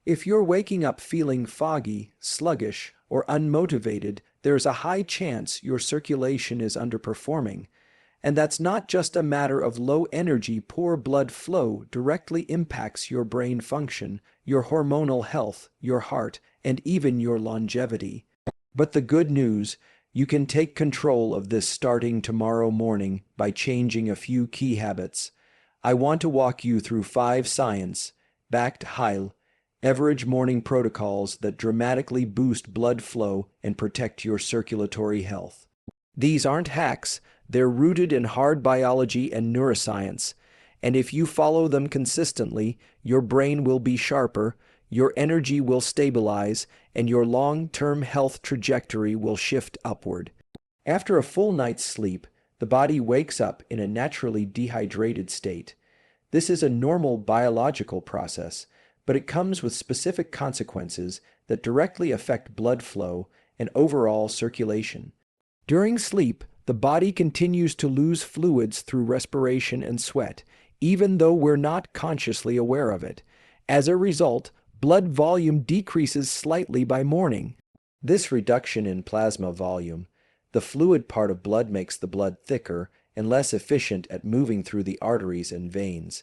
If you're waking up feeling foggy, sluggish, or unmotivated, there's a high chance your circulation is underperforming. And that's not just a matter of low energy. Poor blood flow directly impacts your brain function, your hormonal health, your heart, and even your longevity. But the good news, you can take control of this starting tomorrow morning by changing a few key habits. I want to walk you through 5 science-backed average morning protocols that dramatically boost blood flow and protect your circulatory health. These aren't hacks, they're rooted in hard biology and neuroscience, and if you follow them consistently, your brain will be sharper, your energy will stabilize, and your long-term health trajectory will shift upward. After a full night's sleep, the body wakes up in a naturally dehydrated state. This is a normal biological process, but it comes with specific consequences that directly affect blood flow and overall circulation. During sleep, the body continues to lose fluids through respiration and sweat, even though we're not consciously aware of it. As a result, blood volume decreases slightly by morning. This reduction in plasma volume, the fluid part of blood, makes the blood thicker and less efficient at moving through the arteries and veins.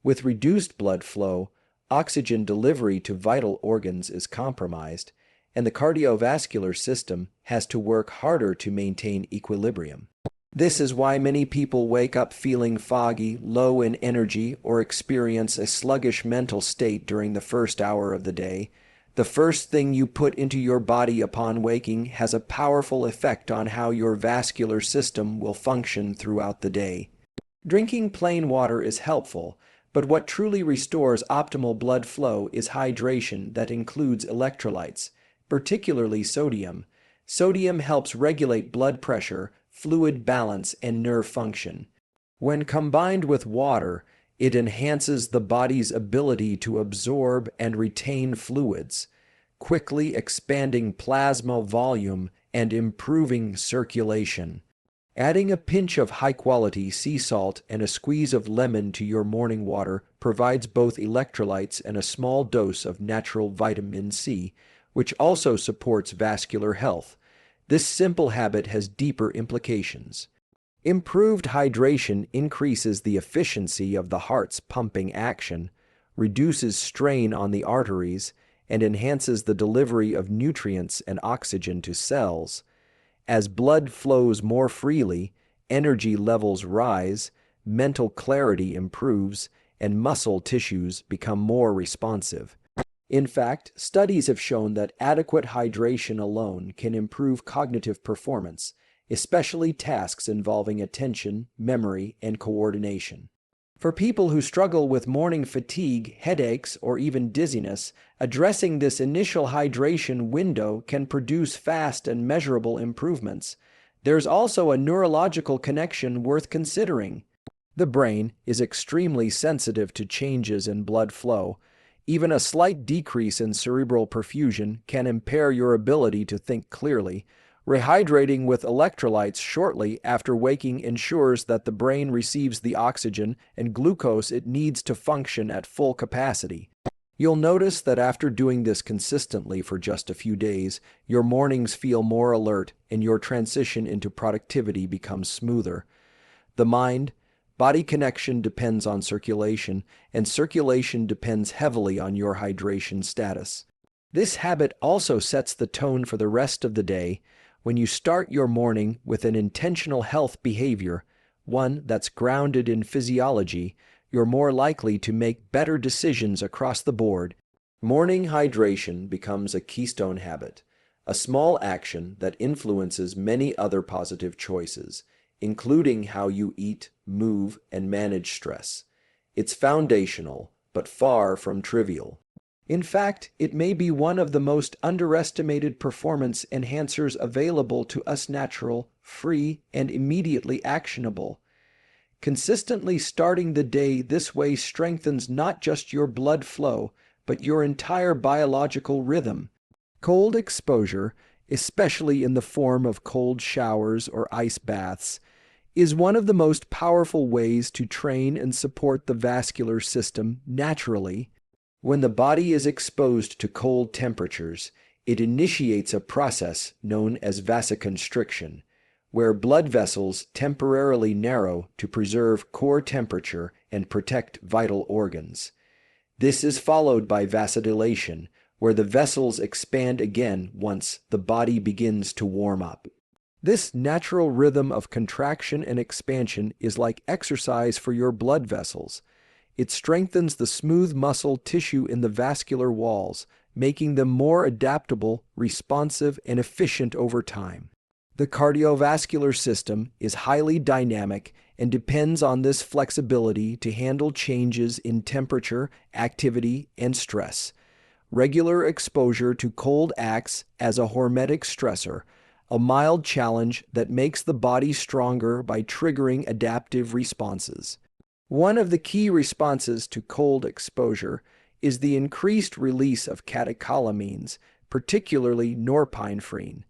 With reduced blood flow, oxygen delivery to vital organs is compromised, and the cardiovascular system has to work harder to maintain equilibrium. This is why many people wake up feeling foggy, low in energy, or experience a sluggish mental state during the first hour of the day. The first thing you put into your body upon waking has a powerful effect on how your vascular system will function throughout the day. Drinking plain water is helpful, but what truly restores optimal blood flow is hydration that includes electrolytes, particularly sodium. Sodium helps regulate blood pressure, fluid balance, and nerve function. When combined with water, it enhances the body's ability to absorb and retain fluids, quickly expanding plasma volume and improving circulation. Adding a pinch of high-quality sea salt and a squeeze of lemon to your morning water provides both electrolytes and a small dose of natural vitamin C, which also supports vascular health. This simple habit has deeper implications. Improved hydration increases the efficiency of the heart's pumping action, reduces strain on the arteries, and enhances the delivery of nutrients and oxygen to cells. As blood flows more freely, energy levels rise, mental clarity improves, and muscle tissues become more responsive. In fact, studies have shown that adequate hydration alone can improve cognitive performance, especially tasks involving attention, memory, and coordination. For people who struggle with morning fatigue, headaches, or even dizziness, addressing this initial hydration window can produce fast and measurable improvements. There's also a neurological connection worth considering. The brain is extremely sensitive to changes in blood flow. Even a slight decrease in cerebral perfusion can impair your ability to think clearly. Rehydrating with electrolytes shortly after waking ensures that the brain receives the oxygen and glucose it needs to function at full capacity. You'll notice that after doing this consistently for just a few days, your mornings feel more alert and your transition into productivity becomes smoother. The mind-body connection depends on circulation, and circulation depends heavily on your hydration status. This habit also sets the tone for the rest of the day. When you start your morning with an intentional health behavior, one that's grounded in physiology, you're more likely to make better decisions across the board. Morning hydration becomes a keystone habit, a small action that influences many other positive choices, including how you eat, move, and manage stress. It's foundational, but far from trivial. In fact, it may be one of the most underestimated performance enhancers available to us: natural, free, and immediately actionable. Consistently starting the day this way strengthens not just your blood flow, but your entire biological rhythm. Cold exposure, especially in the form of cold showers or ice baths, is one of the most powerful ways to train and support the vascular system naturally. When the body is exposed to cold temperatures, it initiates a process known as vasoconstriction, where blood vessels temporarily narrow to preserve core temperature and protect vital organs. This is followed by vasodilation, where the vessels expand again once the body begins to warm up. This natural rhythm of contraction and expansion is like exercise for your blood vessels. It strengthens the smooth muscle tissue in the vascular walls, making them more adaptable, responsive, and efficient over time. The cardiovascular system is highly dynamic and depends on this flexibility to handle changes in temperature, activity, and stress. Regular exposure to cold acts as a hormetic stressor, a mild challenge that makes the body stronger by triggering adaptive responses. One of the key responses to cold exposure is the increased release of catecholamines, particularly norepinephrine.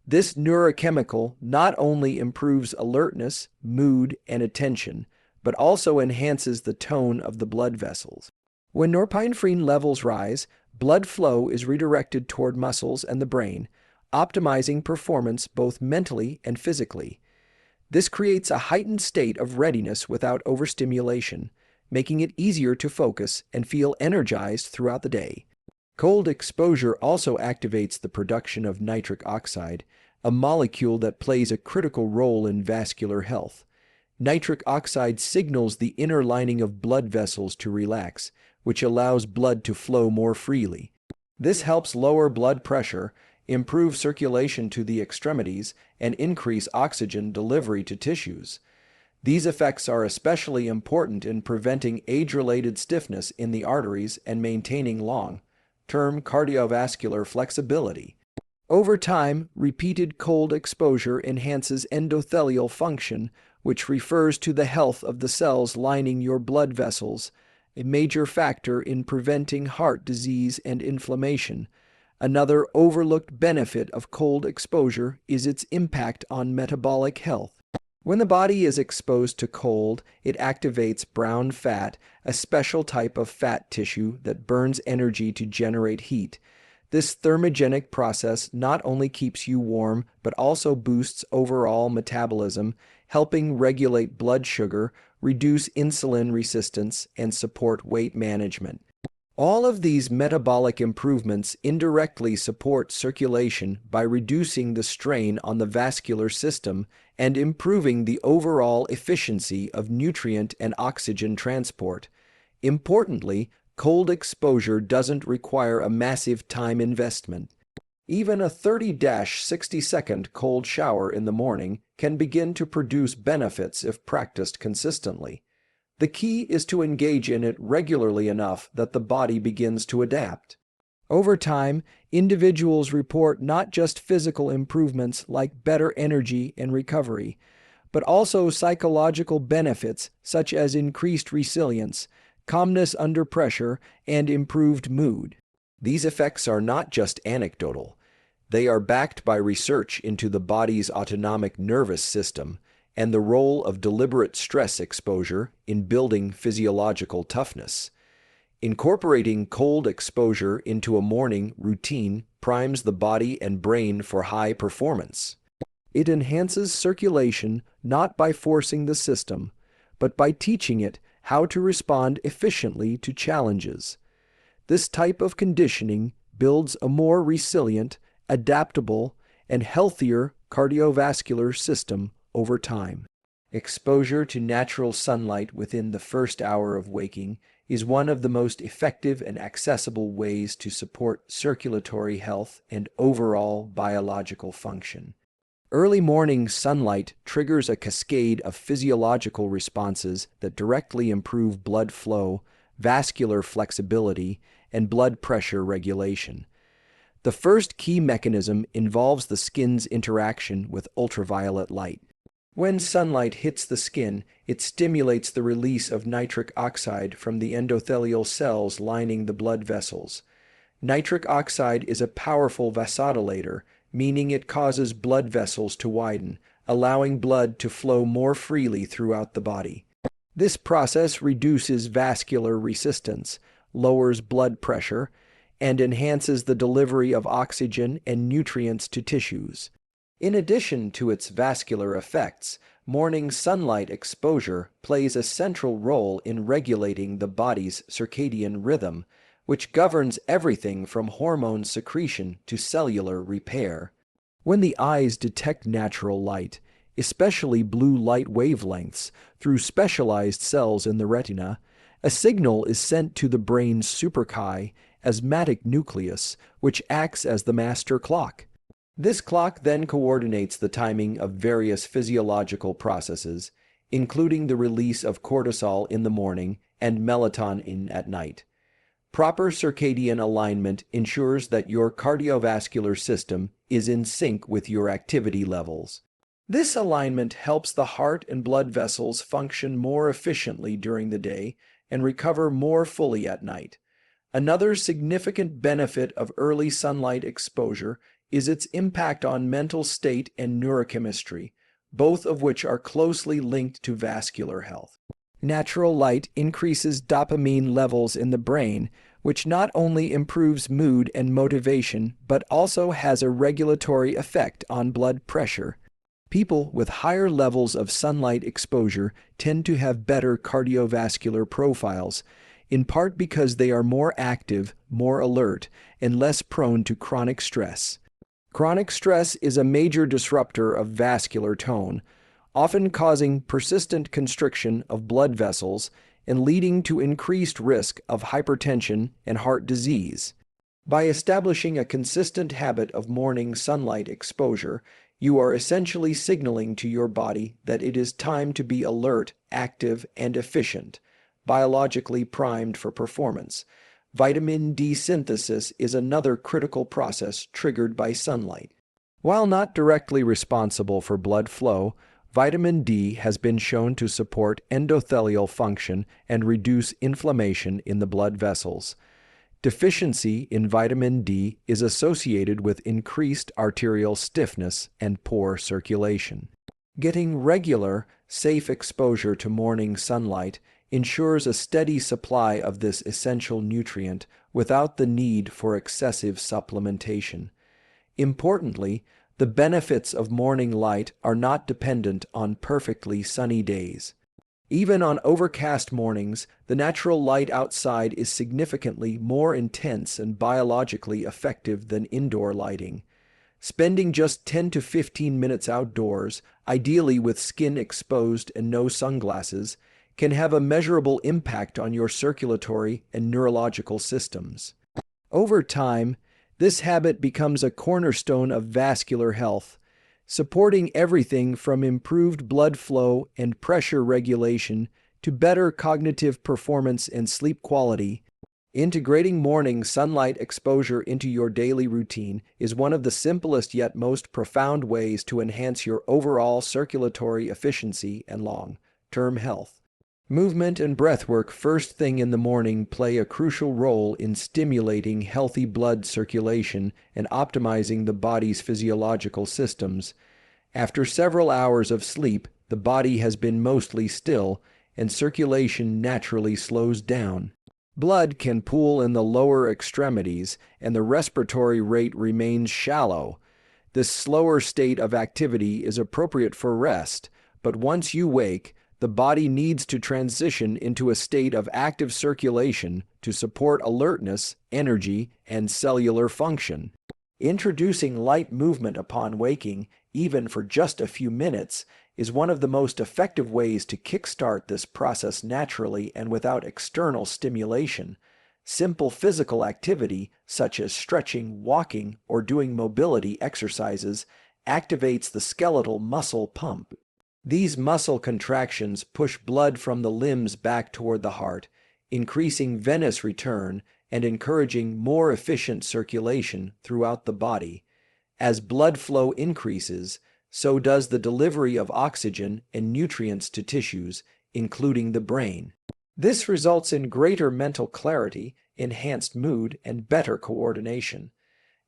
This neurochemical not only improves alertness, mood, and attention, but also enhances the tone of the blood vessels. When norepinephrine levels rise, blood flow is redirected toward muscles and the brain, optimizing performance both mentally and physically. This creates a heightened state of readiness without overstimulation, making it easier to focus and feel energized throughout the day. Cold exposure also activates the production of nitric oxide, a molecule that plays a critical role in vascular health. Nitric oxide signals the inner lining of blood vessels to relax, which allows blood to flow more freely. This helps lower blood pressure, improve circulation to the extremities, and increase oxygen delivery to tissues. These effects are especially important in preventing age-related stiffness in the arteries and maintaining long-term cardiovascular flexibility. Over time, repeated cold exposure enhances endothelial function, which refers to the health of the cells lining your blood vessels, a major factor in preventing heart disease and inflammation. Another overlooked benefit of cold exposure is its impact on metabolic health. When the body is exposed to cold, it activates brown fat, a special type of fat tissue that burns energy to generate heat. This thermogenic process not only keeps you warm, but also boosts overall metabolism, helping regulate blood sugar, reduce insulin resistance, and support weight management. All of these metabolic improvements indirectly support circulation by reducing the strain on the vascular system and improving the overall efficiency of nutrient and oxygen transport. Importantly, cold exposure doesn't require a massive time investment. Even a 30-60-second cold shower in the morning can begin to produce benefits if practiced consistently. The key is to engage in it regularly enough that the body begins to adapt. Over time, individuals report not just physical improvements like better energy and recovery, but also psychological benefits such as increased resilience, calmness under pressure, and improved mood. These effects are not just anecdotal. They are backed by research into the body's autonomic nervous system and the role of deliberate stress exposure in building physiological toughness. Incorporating cold exposure into a morning routine primes the body and brain for high performance. It enhances circulation not by forcing the system, but by teaching it how to respond efficiently to challenges. This type of conditioning builds a more resilient, adaptable, and healthier cardiovascular system over time. Exposure to natural sunlight within the first hour of waking is one of the most effective and accessible ways to support circulatory health and overall biological function. Early morning sunlight triggers a cascade of physiological responses that directly improve blood flow, vascular flexibility, and blood pressure regulation. The first key mechanism involves the skin's interaction with ultraviolet light. When sunlight hits the skin, it stimulates the release of nitric oxide from the endothelial cells lining the blood vessels. Nitric oxide is a powerful vasodilator, meaning it causes blood vessels to widen, allowing blood to flow more freely throughout the body. This process reduces vascular resistance, lowers blood pressure, and enhances the delivery of oxygen and nutrients to tissues. In addition to its vascular effects, morning sunlight exposure plays a central role in regulating the body's circadian rhythm, which governs everything from hormone secretion to cellular repair. When the eyes detect natural light, especially blue light wavelengths, through specialized cells in the retina, a signal is sent to the brain's suprachiasmatic nucleus, which acts as the master clock. This clock then coordinates the timing of various physiological processes, including the release of cortisol in the morning and melatonin at night. Proper circadian alignment ensures that your cardiovascular system is in sync with your activity levels. This alignment helps the heart and blood vessels function more efficiently during the day and recover more fully at night. Another significant benefit of early sunlight exposure is its impact on mental state and neurochemistry, both of which are closely linked to vascular health. Natural light increases dopamine levels in the brain, which not only improves mood and motivation, but also has a regulatory effect on blood pressure. People with higher levels of sunlight exposure tend to have better cardiovascular profiles, in part because they are more active, more alert, and less prone to chronic stress. Chronic stress is a major disruptor of vascular tone, often causing persistent constriction of blood vessels and leading to increased risk of hypertension and heart disease. By establishing a consistent habit of morning sunlight exposure, you are essentially signaling to your body that it is time to be alert, active, and efficient, biologically primed for performance. Vitamin D synthesis is another critical process triggered by sunlight. While not directly responsible for blood flow, vitamin D has been shown to support endothelial function and reduce inflammation in the blood vessels. Deficiency in vitamin D is associated with increased arterial stiffness and poor circulation. Getting regular, safe exposure to morning sunlight ensures a steady supply of this essential nutrient without the need for excessive supplementation. Importantly, the benefits of morning light are not dependent on perfectly sunny days. Even on overcast mornings, the natural light outside is significantly more intense and biologically effective than indoor lighting. Spending just 10 to 15 minutes outdoors, ideally with skin exposed and no sunglasses, can have a measurable impact on your circulatory and neurological systems. Over time, this habit becomes a cornerstone of vascular health, supporting everything from improved blood flow and pressure regulation to better cognitive performance and sleep quality. Integrating morning sunlight exposure into your daily routine is one of the simplest yet most profound ways to enhance your overall circulatory efficiency and long-term health. Movement and breathwork first thing in the morning play a crucial role in stimulating healthy blood circulation and optimizing the body's physiological systems. After several hours of sleep, the body has been mostly still, and circulation naturally slows down. Blood can pool in the lower extremities, and the respiratory rate remains shallow. This slower state of activity is appropriate for rest, but once you wake, the body needs to transition into a state of active circulation to support alertness, energy, and cellular function. Introducing light movement upon waking, even for just a few minutes, is one of the most effective ways to kickstart this process naturally and without external stimulation. Simple physical activity, such as stretching, walking, or doing mobility exercises, activates the skeletal muscle pump. These muscle contractions push blood from the limbs back toward the heart, increasing venous return and encouraging more efficient circulation throughout the body. As blood flow increases, so does the delivery of oxygen and nutrients to tissues, including the brain. This results in greater mental clarity, enhanced mood, and better coordination.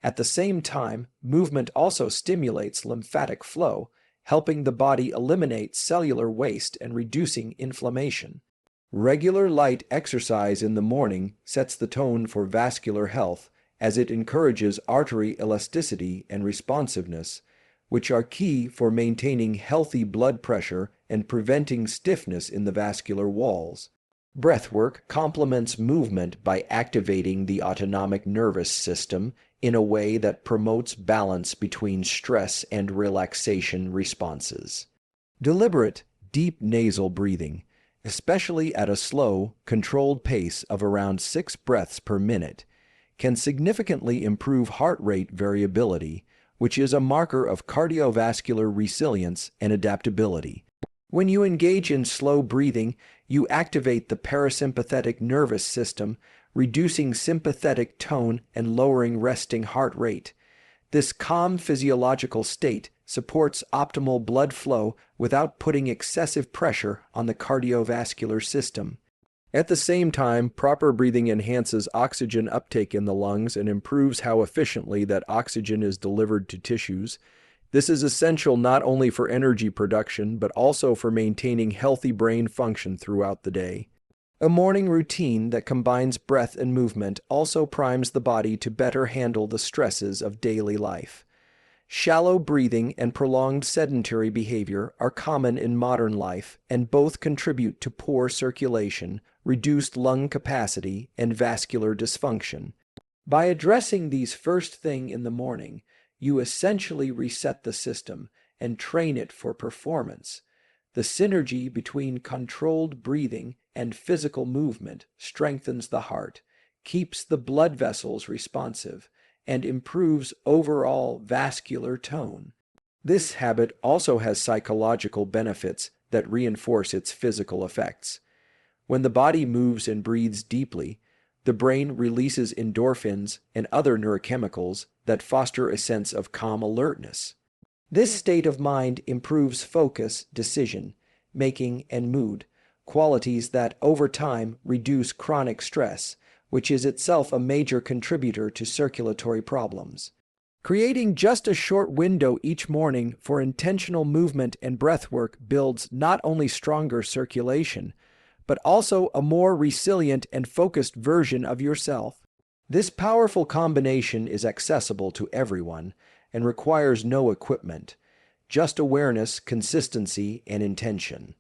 At the same time, movement also stimulates lymphatic flow, helping the body eliminate cellular waste and reducing inflammation. Regular light exercise in the morning sets the tone for vascular health as it encourages artery elasticity and responsiveness, which are key for maintaining healthy blood pressure and preventing stiffness in the vascular walls. Breathwork complements movement by activating the autonomic nervous system in a way that promotes balance between stress and relaxation responses. Deliberate, deep nasal breathing, especially at a slow, controlled pace of around 6 breaths per minute, can significantly improve heart rate variability, which is a marker of cardiovascular resilience and adaptability. When you engage in slow breathing, you activate the parasympathetic nervous system, reducing sympathetic tone and lowering resting heart rate. This calm physiological state supports optimal blood flow without putting excessive pressure on the cardiovascular system. At the same time, proper breathing enhances oxygen uptake in the lungs and improves how efficiently that oxygen is delivered to tissues. This is essential not only for energy production, but also for maintaining healthy brain function throughout the day. A morning routine that combines breath and movement also primes the body to better handle the stresses of daily life. Shallow breathing and prolonged sedentary behavior are common in modern life, and both contribute to poor circulation, reduced lung capacity, and vascular dysfunction. By addressing these first thing in the morning, you essentially reset the system and train it for performance. The synergy between controlled breathing and physical movement strengthens the heart, keeps the blood vessels responsive, and improves overall vascular tone. This habit also has psychological benefits that reinforce its physical effects. When the body moves and breathes deeply, the brain releases endorphins and other neurochemicals that foster a sense of calm alertness. This state of mind improves focus, decision making, and mood, qualities that over time reduce chronic stress, which is itself a major contributor to circulatory problems. Creating just a short window each morning for intentional movement and breathwork builds not only stronger circulation, but also a more resilient and focused version of yourself. This powerful combination is accessible to everyone and requires no equipment, just awareness, consistency, and intention.